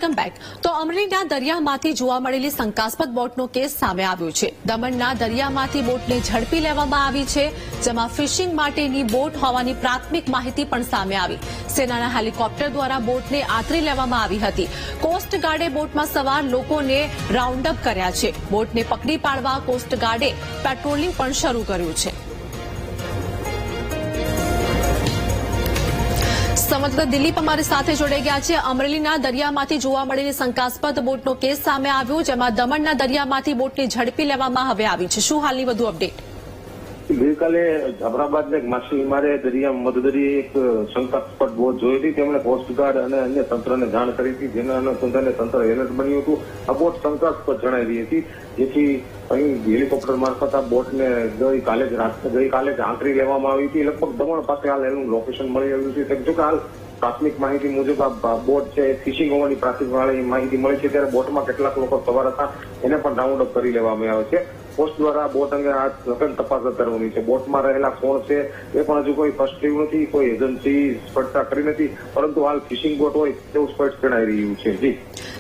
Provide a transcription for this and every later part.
Welcome back. તો અમરેલીના દરિયામાંથી જોવા મળેલી શંકાસ્પદ બોટનો કેસ સામે આવ્યો છે। દમણના દરિયામાંથી બોટને ઝડપી લેવામાં આવી છે, જેમાં ફિશિંગ માટેની બોટ હોવાની પ્રાથમિક માહિતી પણ સામે આવી। સેનાના હેલિકોપ્ટર દ્વારા બોટને આતરી લેવામાં આવી હતી। કોસ્ટગાર્ડે બોટમાં સવાર લોકોને રાઉન્ડ અપ કર્યા છે। બોટને પકડી પાડવા કોસ્ટગાર્ડે પેટ્રોલિંગ પણ શરૂ કર્યું છે। સંવાદદાતા દિલીપ અમારી સાથે જોડાઈ ગયા છે। અમરેલીના દરિયામાંથી જોવા મળેલી શંકાસ્પદ બોટનો કેસ સામે આવ્યો, જેમાં દમણના દરિયામાંથી બોટને ઝડપી લેવામાં હવે આવી છે। શું હાલની વધુ અપડેટ? ગઈકાલે જાફરાબાદના એક માછીમારે દરિયા મધદરિયે એક શંકાસ્પદ બોટ જોઈ હતી। તેમણે કોસ્ટગાર્ડ અને અન્ય તંત્રને જાણ કરી હતી, જેના અનુસંધાને તંત્ર એલર્ટ બન્યું હતું। આ બોટ શંકાસ્પદ જણાઈ રહી હતી, જેથી અહીં હેલિકોપ્ટર મારફત આ બોટને ગઈકાલે જ આંતરી લેવામાં આવી હતી। લગભગ દમણ પાસે હાલ એનું લોકેશન મળી આવ્યું છે। જોકે હાલ પ્રાથમિક માહિતી મુજબ આ બોટ છે ફિશિંગ હોવાની પ્રાથમિક માહિતી મળી છે, ત્યારે બોટમાં કેટલાક લોકો સવાર હતા એને પણ રાઉન્ડ અપ કરી લેવામાં આવે છે। પોસ્ટ દ્વારા બોટ અંગે આ સઘન તપાસ કરવાની છે। બોટમાં રહેલા કોણ છે એ પણ હજુ કોઈ સ્પષ્ટ થયું નથી, કોઈ એજન્સી સ્પષ્ટતા કરી નથી, પરંતુ હાલ ફિશિંગ બોટ હોય તેવું સ્પષ્ટ જણાઈ રહ્યું છે।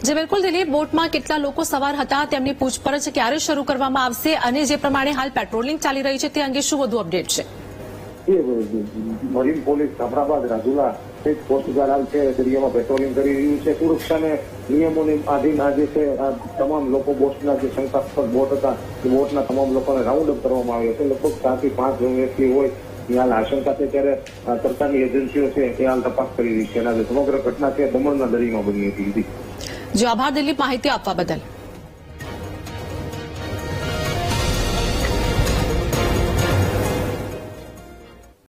જી બિલકુલ દિલીપ, બોટમાં કેટલા લોકો સવાર હતા, તેમની પૂછપરછ ક્યારે શરૂ કરવામાં આવશે અને જે પ્રમાણે હાલ પેટ્રોલિંગ ચાલી રહી છે તે અંગે શું વધુ અપડેટ છે? Marine police Jafrabad, Rajula coastguard હાલ છે દરિયામાં પેટ્રોલિંગ કરી રહ્યું છે। સુરક્ષાને નિયમોની આધીન આજે છે આ તમામ લોકો બોટના જે શંકાસ્પદ બોટ હતા એ બોટના તમામ લોકોને રાઉન્ડ અપ કરવામાં આવ્યો છે। લગભગ 4 થી 5 વ્યક્તિ હોય એ હાલ આશંકા છે, ત્યારે સરકારની એજન્સીઓ છે એ હાલ તપાસ કરી રહી છે। અને સમગ્ર ઘટના છે દમણના દરિયામાં બની હતી। જી આભાર દિલીપ, માહિતી આપવા બદલ।